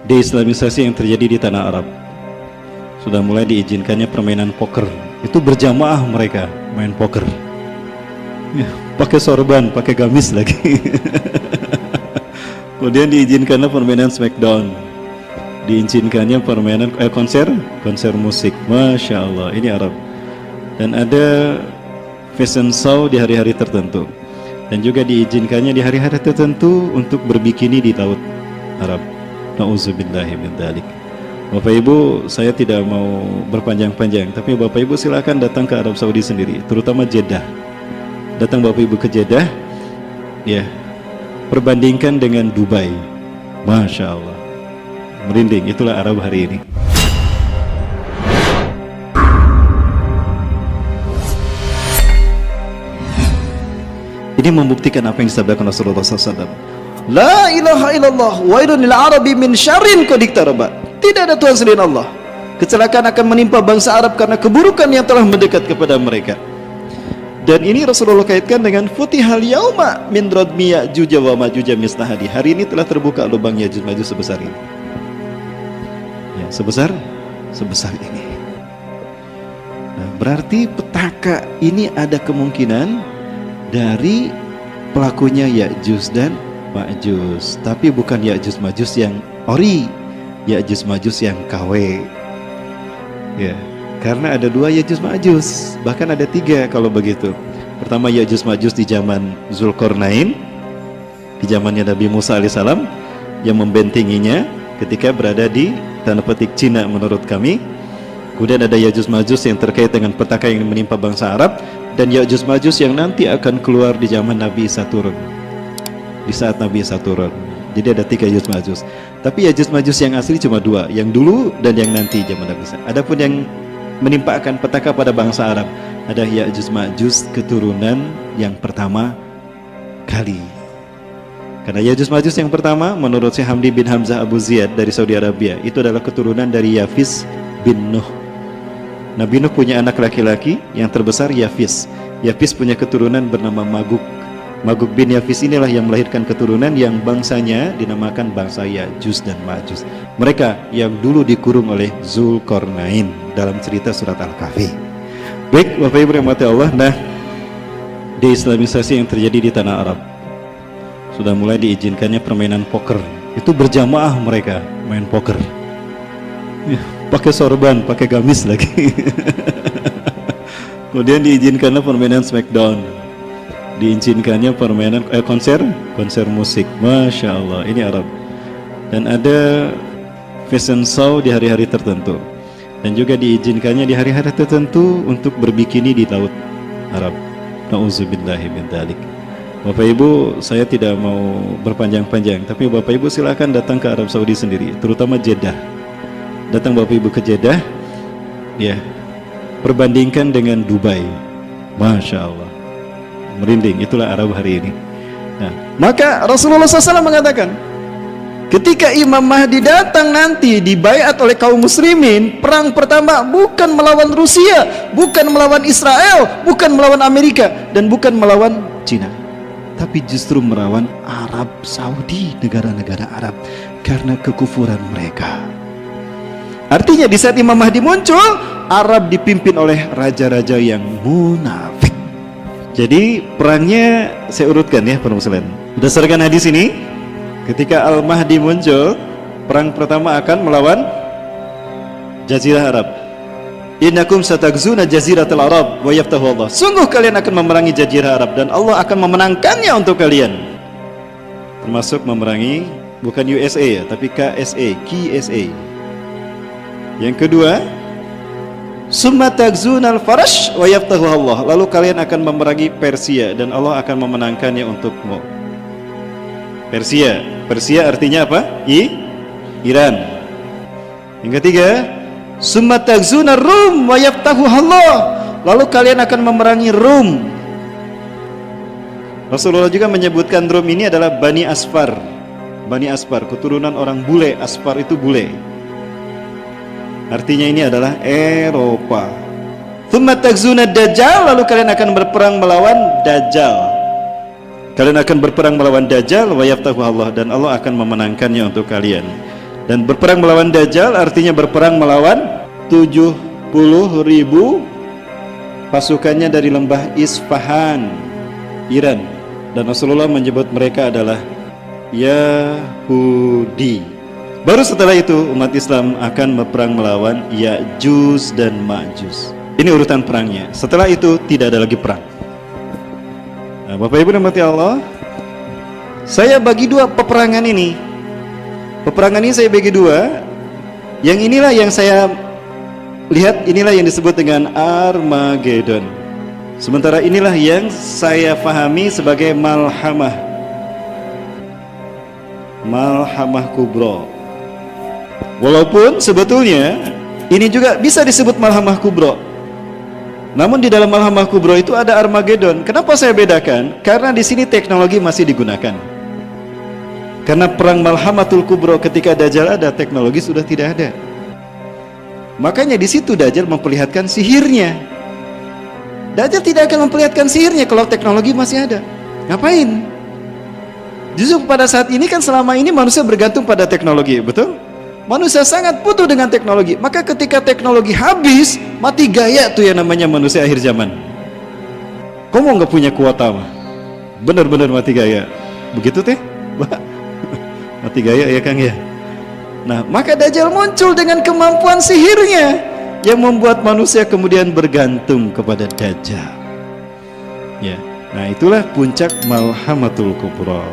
deislamisasi yang terjadi di tanah Arab. Sudah mulai diizinkannya permainan poker. Itu berjamaah mereka main poker. Ya, pakai sorban, pakai gamis lagi. Kemudian diizinkannya permainan smackdown. Diizinkannya permainan konser musik. Masya Allah, ini Arab. Dan ada fashion show di hari-hari tertentu. Dan juga diizinkannya di hari-hari tertentu untuk berbikini di laut Arab. Nauzubillahi min dzalik. Bapak Ibu, saya tidak mau berpanjang-panjang, tapi Bapak Ibu silakan datang ke Arab Saudi sendiri, terutama Jeddah. Datang Bapak Ibu ke Jeddah, ya, perbandingkan dengan Dubai. Masya Allah, merinding. Itulah Arab hari ini. Ini membuktikan apa yang disabdakan Rasulullah SAW. La ilaha illallah wa idunil arabi min syarrin qad iktaraba. Tidak ada Tuhan selain Allah. Kecelakaan akan menimpa bangsa Arab karena keburukan yang telah mendekat kepada mereka. Dan ini Rasulullah kaitkan dengan futihal yauma min radmi ya'juj wa ma'juj misnahadi. Hari ini telah terbuka lubang Ya'juj Ma'juj sebesar ini. Ya, sebesar ini. Nah, berarti petaka ini ada kemungkinan dari pelakunya Ya'juj dan Ma'juj, tapi bukan Ya'juj Ma'juj yang ori, Ya'juj Ma'juj yang KW. Ya, karena ada dua Ya'juj Ma'juj, bahkan ada tiga kalau begitu. Pertama Ya'juj Ma'juj di zaman Zulkarnain, di zamannya Nabi Musa alaihissalam, yang membentenginya ketika berada di tanda petik Cina menurut kami. Kemudian ada Ya'juj Ma'juj yang terkait dengan petaka yang menimpa bangsa Arab, dan Ya'juj Ma'juj yang nanti akan keluar di zaman Nabi Isa turun, di saat Nabi Isa turun. Jadi ada tiga Ya'juj Ma'juj. Tapi Ya'juj Ma'juj yang asli cuma dua, yang dulu dan yang nanti zaman Nabi Isa. Adapun yang menimpakan petaka pada bangsa Arab, ada Ya'juj Ma'juj keturunan yang pertama kali. Karena Ya'juj Ma'juj yang pertama menurut Syekh Hamdi bin Hamzah Abu Ziyad dari Saudi Arabia, itu adalah keturunan dari Yafis bin Nuh. Nabi Nuh punya anak laki-laki yang terbesar Yafis. Yafis punya keturunan bernama Maguk. Maguk bin Yafis inilah yang melahirkan keturunan yang bangsanya dinamakan bangsa Ya'juj dan Ma'juj. Mereka yang dulu dikurung oleh Zulkarnain dalam cerita surat Al-Kahfi. Baik, Bapak Ibu yang mati Allah, nah, deislamisasi yang terjadi di tanah Arab. Sudah mulai diizinkannya permainan poker. Itu berjamaah mereka main poker. Ya, pakai sorban, pakai gamis lagi. Kemudian diizinkannya permainan smackdown. Diizinkannya permainan konser musik. Masya Allah, ini Arab. Dan ada fashion show di hari-hari tertentu. Dan juga diizinkannya di hari-hari tertentu untuk berbikini di laut Arab. Nauzubillahi min dzalik. Bapak Ibu, saya tidak mau berpanjang-panjang, tapi Bapak Ibu silakan datang ke Arab Saudi sendiri, terutama Jeddah. Datang Bapak Ibu ke Jeddah, ya, perbandingkan dengan Dubai. Masya Allah, merinding. Itulah Arab hari ini. Nah, maka Rasulullah SAW mengatakan, ketika Imam Mahdi datang nanti dibaiat oleh kaum muslimin, perang pertama bukan melawan Rusia, bukan melawan Israel, bukan melawan Amerika, dan bukan melawan Cina, tapi justru melawan Arab Saudi, negara-negara Arab, karena kekufuran mereka. Artinya di saat Imam Mahdi muncul, Arab dipimpin oleh raja-raja yang munafik. Jadi perangnya saya urutkan ya para muslimin. Berdasarkan hadis ini, ketika Al-Mahdi muncul, perang pertama akan melawan Jazirah Arab. Innakum satagzuna jaziratal Arab wa yaftahu Allah. Sungguh kalian akan memerangi Jazirah Arab dan Allah akan memenangkannya untuk kalian. Termasuk memerangi bukan USA ya, tapi KSA. Yang kedua, summa tagzunal farash wa yaftahu Allah. Lalu kalian akan memerangi Persia dan Allah akan memenangkannya untukmu. Persia artinya apa? Iran. Yang ketiga, summa tagzuna Rum wa yaftahu Allah. Lalu kalian akan memerangi Rum. Rasulullah juga menyebutkan Rum ini adalah Bani Asfar. Bani Asfar, keturunan orang bule. Asfar itu bule. Artinya ini adalah Eropa. Summa tagzuna Dajjal. Lalu kalian akan berperang melawan Dajjal. Kalian akan berperang melawan Dajjal wa yaftahu Allah, dan Allah akan memenangkannya untuk kalian. Dan berperang melawan Dajjal artinya berperang melawan 70.000 pasukannya dari lembah Isfahan, Iran. Dan Rasulullah menyebut mereka adalah Yahudi. Baru setelah itu umat Islam akan berperang melawan Ya'juj dan Ma'juj. Ini urutan perangnya. Setelah itu tidak ada lagi perang. Nah, Bapak Ibu rahmati Allah, saya bagi dua peperangan ini. Peperangan ini saya bagi dua. Yang inilah yang saya lihat, inilah yang disebut dengan Armageddon. Sementara inilah yang saya pahami sebagai Malhamah Kubro. Walaupun sebetulnya ini juga bisa disebut Malhamah Kubro, namun di dalam Malhamah Kubro itu ada Armageddon. Kenapa saya bedakan? Karena di sini teknologi masih digunakan. Karena perang Malhamatul Kubro ketika Dajjal ada, teknologi sudah tidak ada. Makanya di situ Dajjal memperlihatkan sihirnya. Dajjal tidak akan memperlihatkan sihirnya kalau teknologi masih ada. Ngapain? Justru pada saat ini kan selama ini manusia bergantung pada teknologi, betul? Manusia sangat butuh dengan teknologi. Maka ketika teknologi habis, mati gaya tuh yang namanya manusia akhir zaman. Kamu nggak punya kuota mah? Benar-benar mati gaya. Begitu teh? Mati gaya ya Kang ya. Nah, maka Dajjal muncul dengan kemampuan sihirnya yang membuat manusia kemudian bergantung kepada Dajjal. Ya. Nah, itulah puncak Malhamatul Kubra.